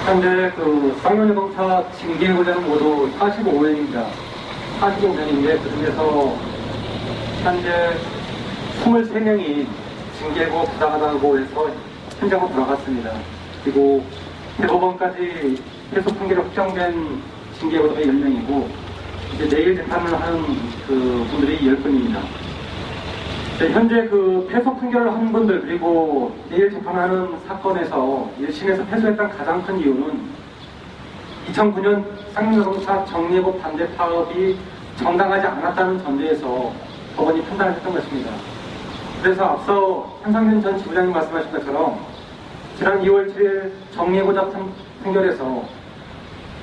현재 쌍용자동차 징계구자는 모두 45명입니다. 45명인데 그중에서 현재 23명이 징계고 부당하다고 해서 현장으로 돌아갔습니다. 그리고 대법원까지 계속 판결이 확정된 징계구자가 10명이고 이제 내일 재판을 하는 분들이 10분입니다. 현재 패소 판결을 한 분들 그리고 내일 재판하는 사건에서 1심에서 패소했던 가장 큰 이유는 2009년 쌍용자동차 정리해고 반대 파업이 정당하지 않았다는 전제에서 법원이 판단을 했던 것입니다. 그래서 앞서 한상균 전 지부장님 말씀하신 것처럼 지난 2월 7일 정리해고자 판결에서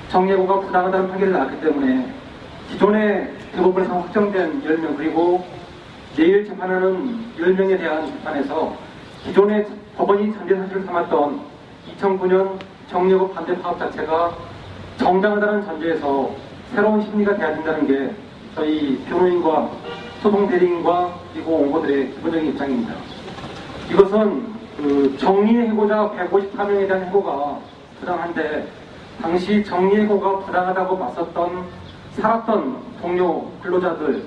정리해고가 부당하다는 판결이 나왔기 때문에 기존에 대법원에서 확정된 10명 그리고 내일 재판하는 10명에 대한 재판에서 기존에 법원이 전제 사실을 삼았던 2009년 정리해고 반대 파업 자체가 정당하다는 전제에서 새로운 심리가 돼야 된다는 게 저희 변호인과 소송 대리인과 그리고 원고들의 기본적인 입장입니다. 이것은 정리해고자 154명에 대한 해고가 부당한데 당시 정리해고가 부당하다고 맞섰던 살았던 동료 근로자들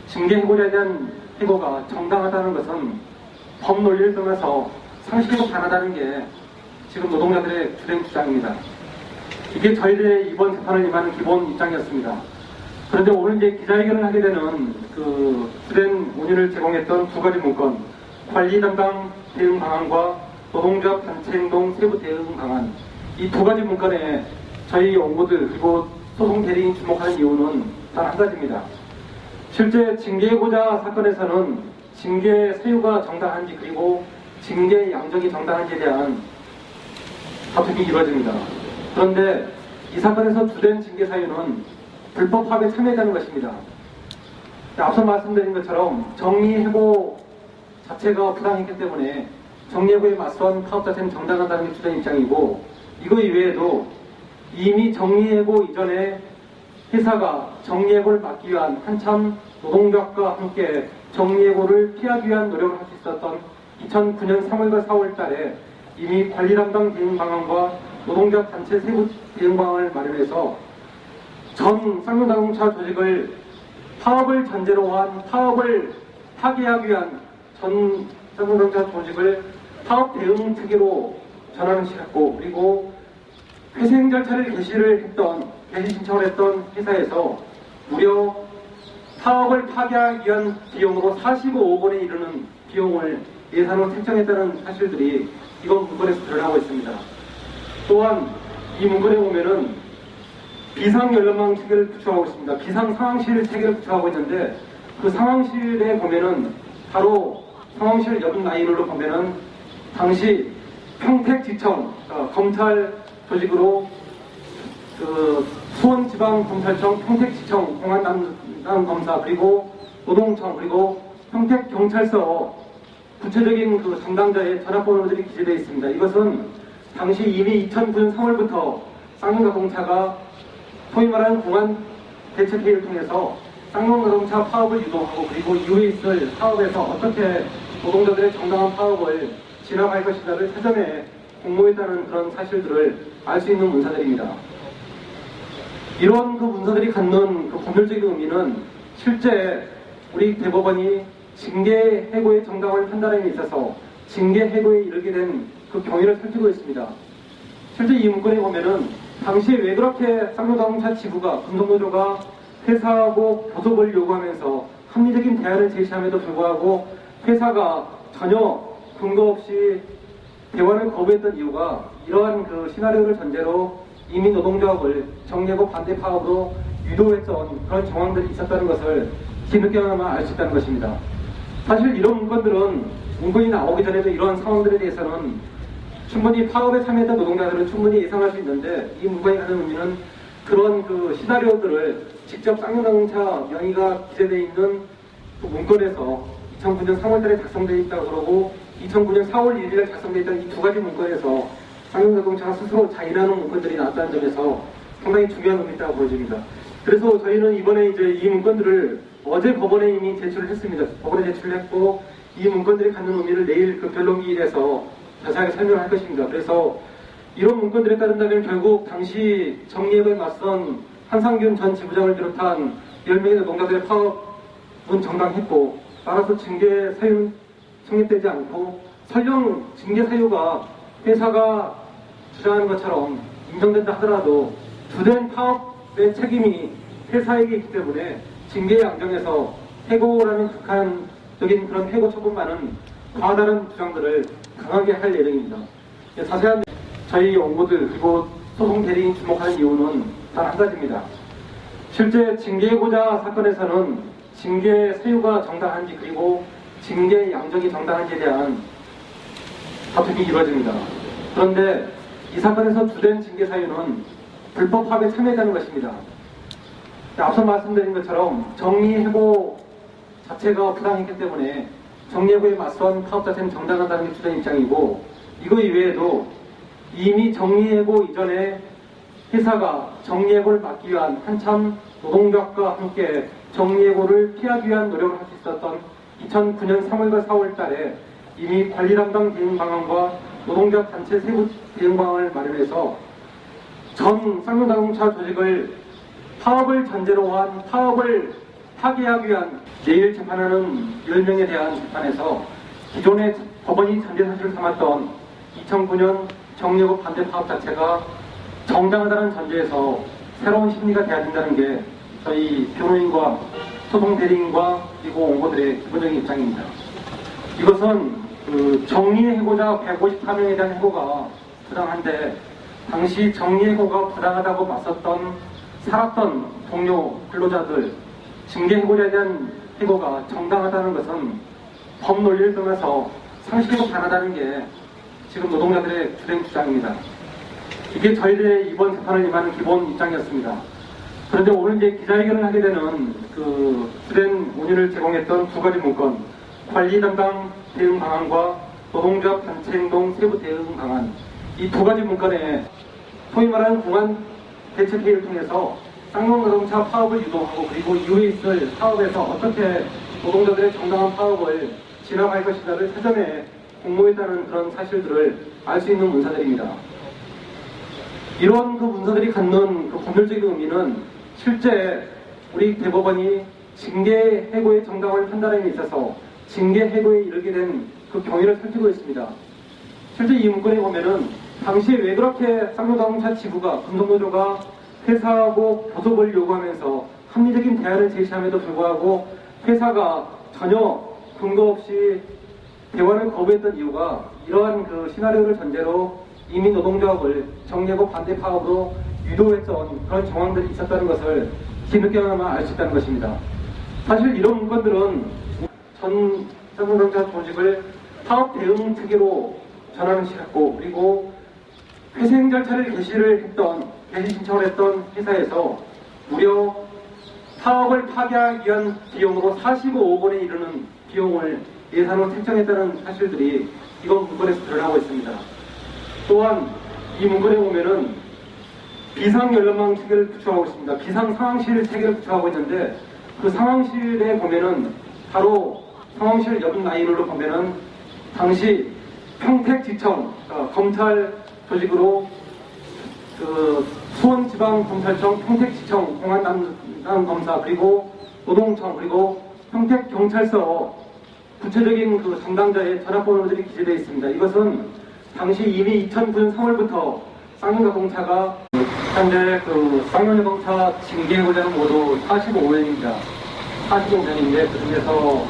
징계해고자에 대한 해고가 정당하다는 것은 법 논리를 떠나서 상식에도 반하다는 게 지금 노동자들의 주된 주장입니다. 이게 저희들의 이번 재판을 임하는 기본 입장이었습니다. 그런데 오늘 이제 기자회견을 하게 되는 주된 원인을 제공했던 두 가지 문건, 관리 담당 대응 방안과 노동조합 단체 행동 세부 대응 방안, 이 두 가지 문건에 저희 원고들 그리고 소송 대리인이 주목하는 이유는 단 한 가지입니다. 실제 징계해고자 사건에서는 징계 사유가 정당한지 그리고 징계 양정이 정당한지에 대한 다툼이 이루어집니다. 그런데 이 사건에서 주된 징계 사유는 불법 파업에 참여했다는 것입니다. 앞서 말씀드린 것처럼 정리해고 자체가 부당했기 때문에 정리해고에 맞선 파업 자체는 정당하다는 게 주된 입장이고 이거 이외에도 이미 정리해고 이전에 회사가 정리해고를 막기 위한 한참 노동조합과 함께 정리해고를 피하기 위한 노력을 할 수 있었던 2009년 3월과 4월 달에 이미 관리 담당 대응 방안과 노동조합 단체 세부 대응 방안을 마련해서 전 쌍용자동차 조직을 파업을 전제로 한 파업을 파기하기 위한 전 쌍용자동차 조직을 파업 대응 체계로 전환시켰고 그리고 회생 절차를 개시 신청을 했던 회사에서 무려 파업을 파기하기 위한 비용으로 45억 원에 이르는 비용을 예산으로 책정했다는 사실들이 이번 문건에서 드러나고 있습니다. 또한 이 문건에 보면은 비상연락망 체계를 구축하고 있습니다. 비상상황실 체계를 구축하고 있는데 그 상황실에 보면은 바로 상황실 옆 라인으로 보면은 당시 평택지청 검찰 조직으로 수원지방검찰청 평택지청 공안 담당 검사 그리고 노동청 그리고 평택경찰서 구체적인 담당자의 전화번호들이 기재되어 있습니다. 이것은 당시 이미 2009년 3월부터 쌍용자동차가 소위 말하는 공안 대책회의를 통해서 쌍용자동차 파업을 유도하고 그리고 이후에 있을 파업에서 어떻게 노동자들의 정당한 파업을 진압할 것인가를 사전에 공모했다는 그런 사실들을 알 수 있는 문서들입니다. 이런 문서들이 갖는 본질적인 의미는 실제 우리 대법원이 징계해고의 정당을 판단함에 있어서 징계해고에 이르게 된 경위를 살피고 있습니다. 실제 이 문건에 보면은 당시에 왜 그렇게 쌍용자동차 지부가 금속노조가 회사하고 교섭을 요구하면서 합리적인 대안을 제시함에도 불구하고 회사가 전혀 근거 없이 대화를 거부했던 이유가 이러한 시나리오를 전제로 이미 노동조합을 정리해고 반대 파업으로 유도했던 그런 정황들이 있었다는 것을 뒤늦게나마 알 수 있다는 것입니다. 사실 이런 문건이 나오기 전에도 이러한 상황들에 대해서는 충분히 파업에 참여했던 노동자들은 충분히 예상할 수 있는데 이 문건이 가진 의미는 그런 시나리오들을 직접 쌍용자동차 명의가 기재되어 있는 문건에서 2009년 3월달에 작성되어 있다고 그러고 2009년 4월 1일에 작성되어 있던 이 두 가지 문건에서 쌍용자동차가 스스로 자인하는 문건들이 나왔다는 점에서 상당히 중요한 의미가 있다고 보여집니다. 그래서 저희는 이번에 이 문건들을 어제 법원에 이미 제출을 했습니다. 법원에 제출을 했고 이 문건들이 갖는 의미를 내일 변론기일에서 자세하게 설명할 것입니다. 그래서 이런 문건들에 따른다면 결국 당시 정리해고에 맞선 한상균 전 지부장을 비롯한 10명의 노동자들의 파업은 정당했고, 따라서 징계 사유는 성립되지 않고, 설령 징계 사유가 회사가 주장하는 것처럼 인정된다 하더라도 주된 파업의 책임이 회사에게 있기 때문에 징계 양정에서 해고라는 극한적인 그런 해고 처분만은 과다른 주장들을 강하게 할 예정입니다. 자세한 저희 원고들 그리고 소송 대리인 주목하는 이유는 단 한 가지입니다. 실제 징계해고자 사건에서는 징계 사유가 정당한지 그리고 징계 양정이 정당한지에 대한 다툼이 이루어집니다. 그런데 이 사건에서 주된 징계 사유는 불법 파업에 참여했다는 것입니다. 앞서 말씀드린 것처럼 정리해고 자체가 부당했기 때문에 정리해고에 맞선 파업 자체는 정당하다는 게 주된 입장이고, 이거 이외에도 이미 정리해고 이전에 회사가 정리해고를 막기 위한 한참 노동조합과 함께 정리해고를 피하기 위한 노력을 할 수 있었던 2009년 3월과 4월 달에 이미 관리 담당 대응 방안과 노동조합 단체 세부 대응 방안을 마련해서 전 쌍용자동차 조직을 파업을 전제로 한 파업을 파기하기 위한 내일 재판하는 10명에 대한 재판에서 기존의 법원이 전제 사실을 삼았던 2009년 정리해고 반대 파업 자체가 정당하다는 전제에서 새로운 심리가 돼야 된다는 게 저희 변호인과 소송 대리인과 그리고 원고들의 기본적인 입장입니다. 이것은 정리해고자 154명에 대한 해고가 부당한데, 당시 정리해고가 부당하다고 맞섰던 살았던 동료 근로자들 징계해고자에 대한 해고가 정당하다는 것은 법 논리를 떠나서 상식에도 반하다는 게 지금 노동자들의 주된 주장입니다. 이게 저희들의 이번 재판을 임하는 기본 입장이었습니다. 그런데 오늘 이제 기자회견을 하게 되는 그 주된 원인을 제공했던 두 가지 문건, 관리 담당 대응 방안과 노동조합 단체 행동 세부 대응 방안, 이 두 가지 문건에 소위 말하는 공안 대책회의를 통해서 쌍용자동차 파업을 유도하고 그리고 이후에 있을 파업에서 어떻게 노동자들의 정당한 파업을 진압할 것인가를 사전에 공모했다는 그런 사실들을 알 수 있는 문서들입니다. 이런 그 문서들이 갖는 그 법률적인 의미는 실제 우리 대법원이 징계 해고의 정당을 판단함에 있어서 징계 해고에 이르게 된 그 경위를 살피고 있습니다. 실제 이 문건에 보면은 당시에 왜 그렇게 쌍용자동차 지부가 금속노조가 회사하고 교섭을 요구하면서 합리적인 대안을 제시함에도 불구하고 회사가 전혀 근거 없이 대화를 거부했던 이유가 이러한 그 시나리오를 전제로 이미 노동조합을 정리해고 반대 파업으로 유도했던 그런 정황들이 있었다는 것을 뒤늦게나마 알 수 있다는 것입니다. 사실 이런 문건들은 전 쌍용자동차 조직을 파업 대응 체계로 전환을 시켰고, 그리고 회생 절차를 개시 신청을 했던 회사에서 무려 파업을 파기하기 위한 비용으로 45억 원에 이르는 비용을 예산으로 책정했다는 사실들이 이번 문건에서 드러나고 있습니다. 또한 이 문건에 보면은 비상연락망 체계를 구축하고 있습니다. 비상상황실 체계를 구축하고 있는데, 그 상황실에 보면은 바로 상황실 옆 라인으로 보면은 당시 평택지청 검찰 조직으로 그 수원지방검찰청 평택지청 공안 담당 검사 그리고 노동청 그리고 평택경찰서 구체적인 그 담당자의 전화번호들이 기재되어 있습니다. 이것은 당시 이미 2009년 3월부터 쌍용자동차가 현재 그 쌍용자동차 징계해고자는 모두 45명입니다. 45명인데 그 중에서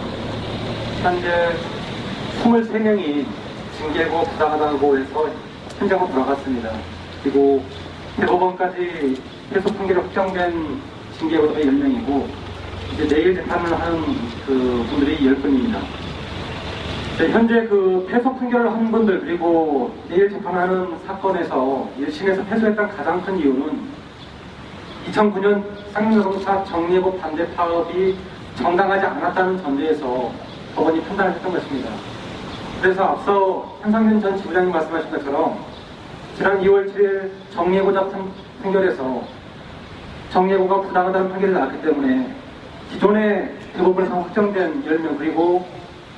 현재 23명이 징계해고 부당하다고 해서 현장으로 돌아갔습니다. 그리고 대법원까지 계속 판결이 확정된 징계해고자가 10명이고 이제 내일 재판을 하는 그 분들이 10분입니다. 현재 그 패소 판결을 한 분들 그리고 내일 재판하는 사건에서 1심에서 패소했던 가장 큰 이유는 2009년 쌍용자동차 정리해고 반대 파업이 정당하지 않았다는 전제에서 법원이 판단을 했던 것입니다. 그래서 앞서 한상균 전 지부장님 말씀하신 것처럼 지난 2월 7일 정리해고자 판결에서 정리해고가 부당하다는 판결이 나왔기 때문에 기존에 대법원에서 확정된 10명 그리고